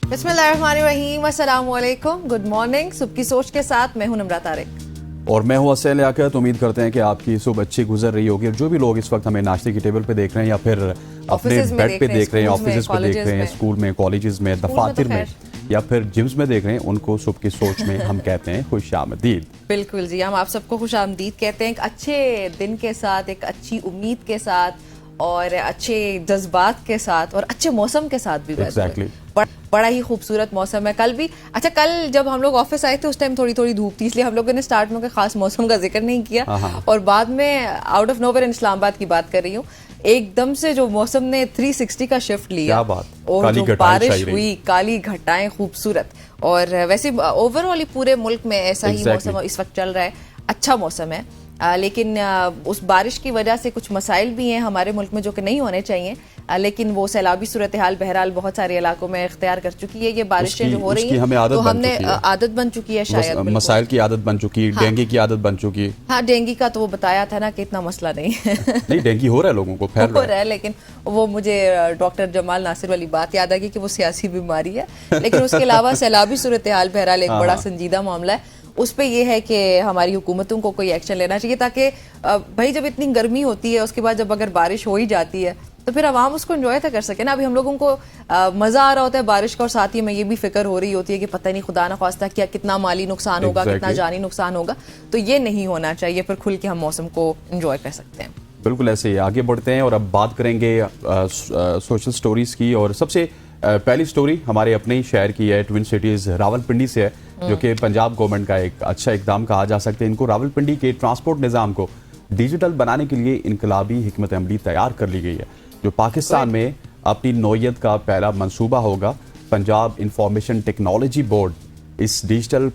बिस्मिल्लाहिर्रहमानिर्रहीम, अस्सलाम वालेकुम, गुड मॉर्निंग। सुबह की सोच के साथ मैं हूं नम्रा तारिक और मैं हूं हसन लियाकत। उम्मीद करते हैं कि आपकी सुबह अच्छी गुजर रही होगी। जो भी लोग इस वक्त हमें नाश्ते की टेबल पे देख रहे हैं या फिर अपने बेड पे देख रहे हैं, ऑफिस पे देख रहे हैं, स्कूल में, कॉलेजेस में, दफातर में या फिर जिम्स में देख रहे हैं, उनको सुबह की सोच में हम कहते हैं खुश आमदीद। बिल्कुल जी, हम आप सबको खुश आमदीद कहते हैं। एक अच्छे दिन के साथ, एक अच्छी उम्मीद के साथ और अच्छे जज्बात के साथ और अच्छे मौसम के साथ भी। Exactly. बड़ा ही खूबसूरत मौसम है। कल भी अच्छा, कल जब हम लोग ऑफिस आए थे उस टाइम थोड़ी थोड़ी धूप थी, इसलिए हम लोगों ने स्टार्ट में कोई खास मौसम का जिक्र नहीं किया। और बाद में आउट ऑफ नोवेयर इस्लामाबाद की बात कर रही हूँ, एकदम से जो मौसम ने 360 का शिफ्ट लिया और जो बारिश हुई, काली घटाएं, खूबसूरत। और वैसे ओवरऑल पूरे मुल्क में ऐसा ही मौसम इस वक्त चल रहा है। अच्छा मौसम है, लेकिन उस बारिश की वजह से कुछ मसाइल भी हैं हमारे मुल्क में जो कि नहीं होने चाहिए, लेकिन वो सैलाबी सूरत हाल बहरहाल बहुत सारे इलाकों में इख्तियार कर चुकी है। ये बारिशें जो हो रही हैं तो हमने आदत बन चुकी है, शायद मसाइल की आदत बन चुकी है, डेंगू की आदत बन चुकी है। हाँ, डेंगू का तो वो बताया था ना कि इतना मसला नहीं है। नहीं, डेंगू हो रहा है, लोगों को फैल रहा है, लेकिन वो मुझे डॉक्टर जमाल नासिर वाली बात याद आ गई कि वो सियासी बीमारी है। लेकिन उसके अलावा सैलाबी सूरत हाल बहरहाल एक बड़ा संजीदा मामला है। उस पे ये है कि हमारी हुकूमतों को कोई एक्शन लेना चाहिए, ताकि भाई जब इतनी गर्मी होती है उसके बाद जब अगर बारिश हो ही जाती है तो फिर आवाम उसको एंजॉय तो कर सके ना। अभी हम लोगों को मज़ा आ रहा होता है बारिश का, और साथ ही में ये भी फिक्र हो रही होती है कि पता नहीं खुदा ना ख्वास्ता क्या कितना माली नुकसान होगा, कितना जानी नुकसान होगा। तो ये नहीं होना चाहिए, फिर खुल के हम मौसम को एंजॉय कर सकते हैं। बिल्कुल ऐसे ही आगे बढ़ते हैं और अब बात करेंगे सोशल स्टोरीज की। और सबसे पहली स्टोरी हमारे अपने ही शहर की है, ट्विन सिटीज रावलपिंडी से है, जो कि पंजाब गवर्नमेंट का एक अच्छा इकदाम कहा जा सकता है। इनको रावलपिंडी के ट्रांसपोर्ट निज़ाम को डिजिटल बनाने के लिए इनकलाबी हिकमत अमली तैयार कर ली गई है, जो पाकिस्तान में अपनी नौयत का पहला मंसूबा होगा। पंजाब इंफॉर्मेशन टेक्नोलॉजी बोर्ड इस डिजिटल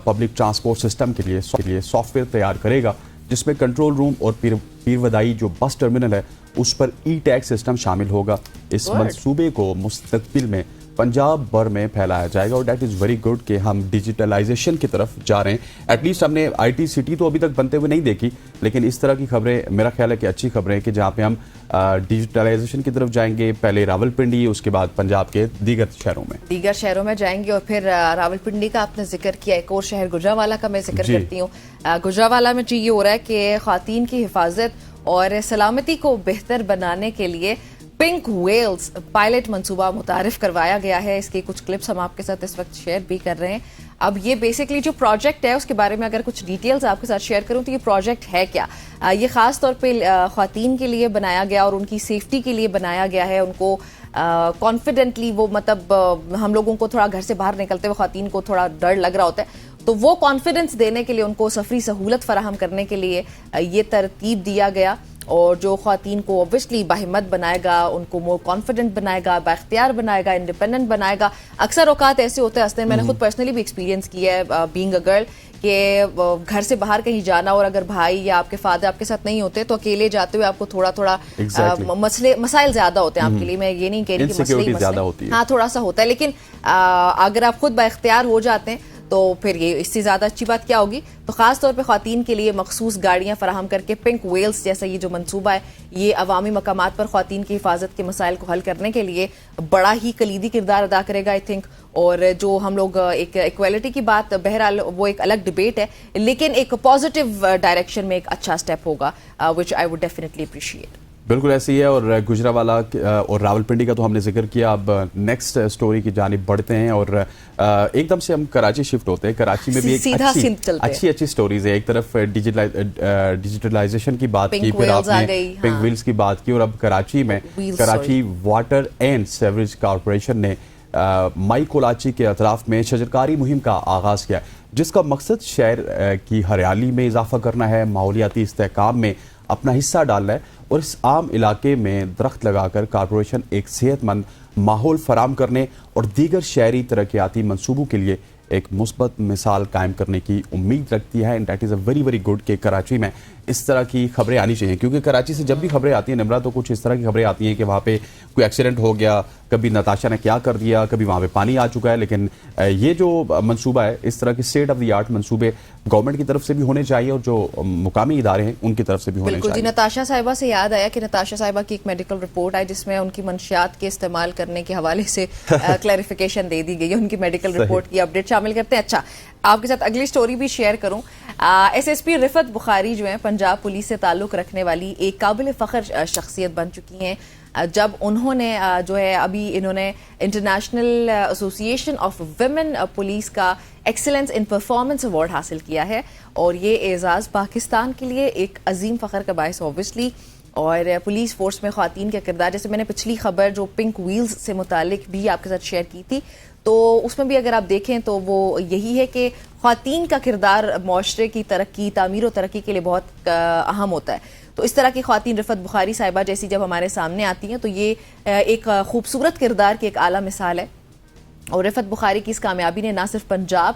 पब्लिक ट्रांसपोर्ट सिस्टम के लिए सॉफ्टवेयर तैयार करेगा, जिसमें कंट्रोल रूम और पीरवदाई जो बस टर्मिनल है उस पर ई टैग सिस्टम शामिल होगा। इस मंसूबे को मुस्तकबिल में पंजाब भर में फैलाया जाएगा और दैट इज़ वेरी गुड कि हम डिजिटलाइजेशन की तरफ जा रहे हैं। एटलीस्ट हमने आईटी सिटी तो अभी तक बनते हुए नहीं देखी, लेकिन इस तरह की खबरें मेरा ख्याल है कि अच्छी खबरें हैं कि जहाँ पे हम डिजिटलाइजेशन की तरफ जाएंगे। पहले रावलपिंडी, उसके बाद पंजाब के दीगर शहरों में जाएंगे और फिर रावलपिंडी का आपने जिक्र किया, एक और शहर गुजरावाला का मैं जिक्र करती हूँ। गुजरावाला में ये हो रहा है कि ख़वातीन की हिफाजत और सलामती को बेहतर बनाने के लिए पिंक वेल्स पायलट मंसूबा मुतारिफ करवाया गया है। इसके कुछ क्लिप्स हम आपके साथ इस वक्त शेयर भी कर रहे हैं। अब ये बेसिकली जो प्रोजेक्ट है उसके बारे में अगर कुछ डिटेल्स आपके साथ शेयर करूं तो ये प्रोजेक्ट है क्या। ये ख़ास तौर पे ख़वातीन के लिए बनाया गया और उनकी सेफ्टी के लिए बनाया गया है। उनको कॉन्फिडेंटली वो मतलब हम लोगों को थोड़ा घर से बाहर निकलते हुए ख़वातीन को थोड़ा डर लग रहा होता है, तो वो कॉन्फिडेंस देने के लिए, उनको सफरी सहूलत फराहम करने के लिए ये तरतीब दिया गया। और जो ख़वातीन को ऑब्वियसली बाहिम्मत बनाएगा, उनको मोर कॉन्फिडेंट बनाएगा, बाख्तियार बनाएगा, इंडिपेंडेंट बनाएगा। अक्सर औकात ऐसे होते हैं, मैंने खुद पर्सनली भी एक्सपीरियंस किया है बीइंग अ गर्ल, कि घर से बाहर कहीं जाना और अगर भाई या आपके फादर आपके साथ नहीं होते तो अकेले जाते हुए आपको थोड़ा थोड़ा मसाइल ज्यादा होते हैं आपके लिए। मैं ये नहीं कह रही कि मसले हाँ थोड़ा सा होता है, लेकिन अगर आप खुद बाख्तियार हो जाते हैं तो फिर ये इससे ज़्यादा अच्छी बात क्या होगी। तो ख़ास तौर पे ख़वातीन के लिए मखसूस गाड़ियाँ फराहम करके पिंक वेल्स जैसा ये जो मंसूबा है, ये अवामी मकामात पर ख़वातीन की हिफाजत के मसाइल को हल करने के लिए बड़ा ही कलीदी किरदार अदा करेगा आई थिंक। और जो हम लोग एक इक्वालिटी की बात, बहरहाल वो एक अलग डिबेट है, लेकिन एक पॉजिटिव डायरेक्शन में एक अच्छा स्टेप होगा, विच आई वुड डेफिनेटली अप्रिशिएट। बिल्कुल ऐसे ही है। और गुजरावाला और रावलपिंडी का तो हमने जिक्र किया, अब नेक्स्ट स्टोरी की जानिब बढ़ते हैं और एकदम से हम कराची शिफ्ट होते हैं। कराची में भी एक अच्छी स्टोरीज है। एक तरफ डिजिटलाइजेशन की बात की, फिर आपने पिंक व्हील्स की बात की, और अब कराची में Karachi water and sewerage corporation ने माई कोलाची के अतराफ में शजरकारी मुहिम का आगाज किया, जिसका मकसद शहर की हरियाली में इजाफा करना है, माहौलियाती इस्तेहकाम में अपना हिस्सा डालना है और इस आम इलाके में दरख्त लगाकर कॉरपोरेशन एक सेहतमंद माहौल फराम करने और दीगर शहरी तरक्याती मंसूबों के लिए एक मुस्बत मिसाल कायम करने की उम्मीद रखती है। And that is a very very good कि कराची में इस तरह की खबरें आनी चाहिए, क्योंकि कराची से जब भी खबरें आती हैं निमरा, तो कुछ इस तरह की खबरें आती हैं कि वहाँ पे कोई एक्सीडेंट हो गया, کبھی نتاشا نے کیا کر دیا, کبھی وہاں پہ پانی آ چکا ہے. لیکن یہ جو منصوبہ ہے, اس طرح کے اسٹیٹ آف دی آرٹ منصوبے گورنمنٹ کی طرف سے بھی ہونے چاہیے اور جو مقامی ادارے ہیں ان کی طرف سے بھی ہونے بالکل. چاہیے. جی, نتاشا صاحبہ سے یاد آیا کہ نتاشا صاحبہ کی ایک میڈیکل رپورٹ آئی جس میں ان کی منشیات کے استعمال کرنے کے حوالے سے کلیریفیکیشن دے دی گئی ہے. ان کی میڈیکل رپورٹ کی اپڈیٹ شامل کرتے ہیں. اچھا, آپ کے ساتھ اگلی سٹوری بھی شیئر کروں. ایس ایس پی رفعت بخاری جو ہیں پنجاب پولیس سے تعلق رکھنے والی ایک قابل فخر شخصیت بن چکی ہیں, جب انہوں نے جو ہے ابھی انہوں نے انٹرنیشنل ایسوسی ایشن آف ویمن پولیس کا ایکسلنس ان پرفارمنس ایوارڈ حاصل کیا ہے, اور یہ اعزاز پاکستان کے لیے ایک عظیم فخر کا باعث اوبویسلی. اور پولیس فورس میں خواتین کا کردار, جیسے میں نے پچھلی خبر جو پنک ویلز سے متعلق بھی آپ کے ساتھ شیئر کی تھی, تو اس میں بھی اگر آپ دیکھیں تو وہ یہی ہے کہ خواتین کا کردار معاشرے کی ترقی, تعمیر و ترقی کے لیے بہت اہم ہوتا ہے. تو اس طرح کی خواتین رفعت بخاری صاحبہ جیسی جب ہمارے سامنے آتی ہیں تو یہ ایک خوبصورت کردار کی ایک اعلیٰ مثال ہے. اور رفعت بخاری کی اس کامیابی نے نہ صرف پنجاب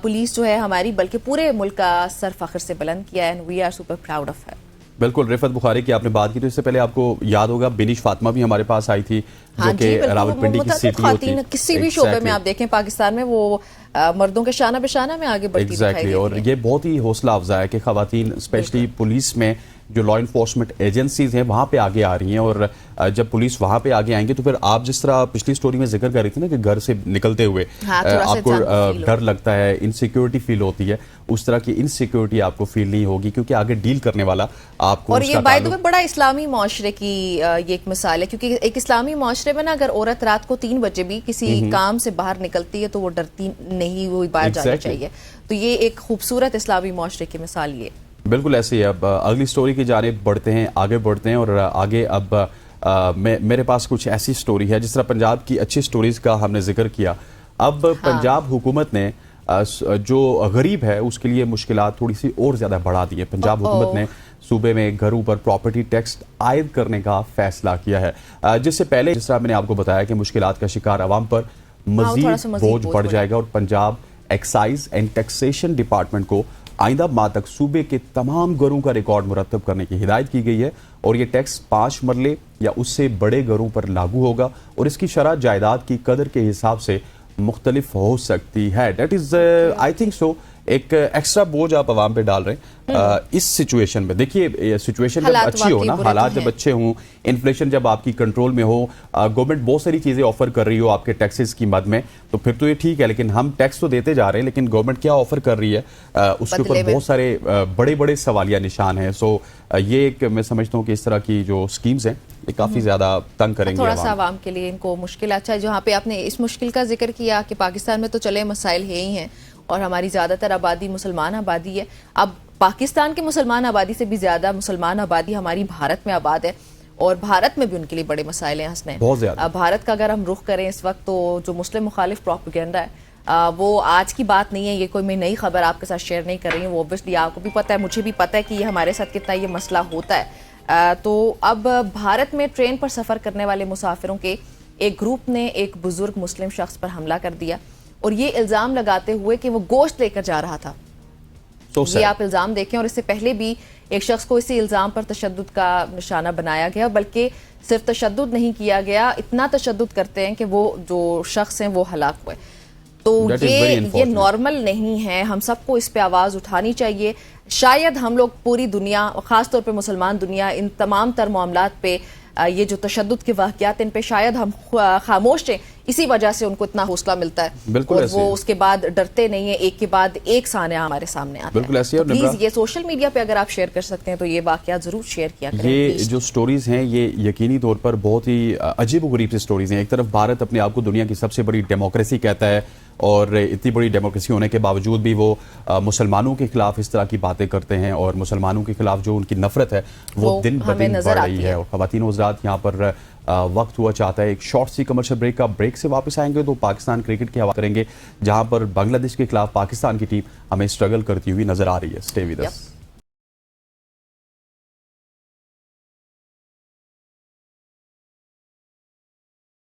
پولیس جو ہے ہماری بلکہ پورے ملک کا سر فخر سے بلند کیا ہے, and we are super proud of her. بالکل, رفعت بخاری کی آپ نے بات کی تو اس سے پہلے آپ کو یاد ہوگا بینش فاطمہ بھی ہمارے پاس آئی تھی, جو کہ راولپنڈی کی سٹی ہوتی. کسی بھی شعبے میں آپ دیکھیں پاکستان میں وہ مردوں کے شانہ بہ شانہ میں آگے بڑھتی دکھائی دیتی ہیں. اور یہ بہت ہی حوصلہ افزا ہے کہ خواتین اسپیشلی پولیس میں جو لا انفورسمنٹ ایجنسیز ہیں وہاں پہ آگے آ رہی ہیں. اور جب پولیس وہاں پہ آگے آئیں گے تو پھر آپ جس طرح پچھلی سٹوری میں ذکر کر رہی تھی نا کہ گھر سے نکلتے ہوئے آپ کو ڈر لگتا ہے, انسیکیورٹی فیل ہوتی ہے, اس طرح کی انسیکیورٹی آپ کو فیل نہیں ہوگی کیونکہ آگے ڈیل کرنے والا آپ کو. اور یہ بائی دی وے بڑا اسلامی معاشرے کی یہ ایک مثال ہے, کیونکہ ایک اسلامی معاشرے میں نا اگر عورت رات کو 3 بجے بھی کسی کام سے باہر نکلتی ہے تو وہ ڈرتی نہیں, وہ باہر جانا چاہیے. تو یہ ایک خوبصورت اسلامی معاشرے کی مثال یہ. بالکل ایسے ہی. اب اگلی سٹوری کی جانب بڑھتے ہیں, آگے بڑھتے ہیں, اور آگے اب میرے پاس کچھ ایسی سٹوری ہے جس طرح پنجاب کی اچھی سٹوریز کا ہم نے ذکر کیا. اب پنجاب حکومت نے جو غریب ہے اس کے لیے مشکلات تھوڑی سی اور زیادہ بڑھا دی ہے. پنجاب حکومت نے صوبے میں گھروں پر پراپرٹی ٹیکس عائد کرنے کا فیصلہ کیا ہے, جس سے پہلے جس طرح میں نے آپ کو بتایا کہ مشکلات کا شکار عوام پر مزید بوجھ بڑھ جائے گا. اور Punjab excise and taxation department کو آئندہ ماہ تک صوبے کے تمام گھروں کا ریکارڈ مرتب کرنے کی ہدایت کی گئی ہے, اور یہ ٹیکس 5 مرلے یا اس سے بڑے گھروں پر لاگو ہوگا, اور اس کی شرح جائیداد کی قدر کے حساب سے مختلف ہو سکتی ہے. That is I think so ایک ایکسٹرا بوجھ آپ عوام پہ ڈال رہے ہیں اس سچویشن میں. دیکھیے سچویشن جب اچھی ہو نا, حالات جب اچھے ہوں, انفلیشن جب آپ کی کنٹرول میں ہو, گورنمنٹ بہت ساری چیزیں آفر کر رہی ہو آپ کے ٹیکسز کی مد میں, تو پھر تو یہ ٹھیک ہے. لیکن ہم ٹیکس تو دیتے جا رہے ہیں, لیکن گورنمنٹ کیا آفر کر رہی ہے اس کے اوپر بہت سارے بڑے بڑے سوالیہ نشان ہیں. سو یہ ایک میں سمجھتا ہوں کہ اس طرح کی جو سکیمز ہیں یہ کافی زیادہ تنگ کریں گے تھوڑا سا عوام کے لیے, ان کو مشکل. اچھا, جہاں پہ آپ نے اس مشکل کا ذکر کیا کہ پاکستان میں تو چلے مسائل ہی ہیں اور ہماری زیادہ تر آبادی مسلمان آبادی ہے. اب پاکستان کے مسلمان آبادی سے بھی زیادہ مسلمان آبادی ہماری بھارت میں آباد ہے, اور بھارت میں بھی ان کے لیے بڑے مسائل ہیں حسنین. بہت زیادہ. بھارت کا اگر ہم رخ کریں اس وقت تو جو مسلم مخالف پروپیگنڈا ہے وہ آج کی بات نہیں ہے, یہ کوئی میں نئی خبر آپ کے ساتھ شیئر نہیں کر رہی ہوں. وہ اوبویسلی آپ کو بھی پتہ ہے, مجھے بھی پتہ ہے کہ یہ ہمارے ساتھ کتنا یہ مسئلہ ہوتا ہے. تو اب بھارت میں ٹرین پر سفر کرنے والے مسافروں کے ایک گروپ نے ایک بزرگ مسلم شخص پر حملہ کر دیا, اور یہ الزام لگاتے ہوئے کہ وہ گوشت لے کر جا رہا تھا. یہ آپ الزام دیکھیں, اور اس سے پہلے بھی ایک شخص کو اسی الزام پر تشدد کا نشانہ بنایا گیا, بلکہ صرف تشدد نہیں کیا گیا, اتنا تشدد کرتے ہیں کہ وہ جو شخص ہیں وہ ہلاک ہوئے. تو یہ نارمل نہیں ہے, ہم سب کو اس پہ آواز اٹھانی چاہیے. شاید ہم لوگ پوری دنیا, خاص طور پہ مسلمان دنیا, ان تمام تر معاملات پہ یہ جو تشدد کے واقعات ان پہ شاید ہم خاموش ہیں, اسی وجہ سے ان کو اتنا حوصلہ ملتا ہے, اور وہ اس کے بعد ڈرتے نہیں ہیں, ایک کے بعد ایک سانحہ ہمارے سامنے آتا ہے. پلیز یہ سوشل میڈیا پہ اگر آپ شیئر کر سکتے ہیں تو یہ واقعات ضرور شیئر کیا کریں. یہ جو سٹوریز ہیں یہ یقینی طور پر بہت ہی عجیب و غریب سی سٹوریز ہیں. ایک طرف بھارت اپنے آپ کو دنیا کی سب سے بڑی ڈیموکریسی کہتا ہے, اور اتنی بڑی ڈیموکریسی ہونے کے باوجود بھی وہ مسلمانوں کے خلاف اس طرح کی باتیں کرتے ہیں, اور مسلمانوں کے خلاف جو ان کی نفرت ہے وہ دن بدن بڑھ رہی ہے. اور خواتین و حضرات, یہاں پر وقت ہوا چاہتا ہے ایک شارٹ سی کمرشل بریک کا. بریک سے واپس آئیں گے تو پاکستان کرکٹ کے حوالے کریں گے, جہاں پر بنگلہ دیش کے خلاف پاکستان کی ٹیم ہمیں اسٹرگل کرتی ہوئی نظر آ رہی ہے. Stay with us.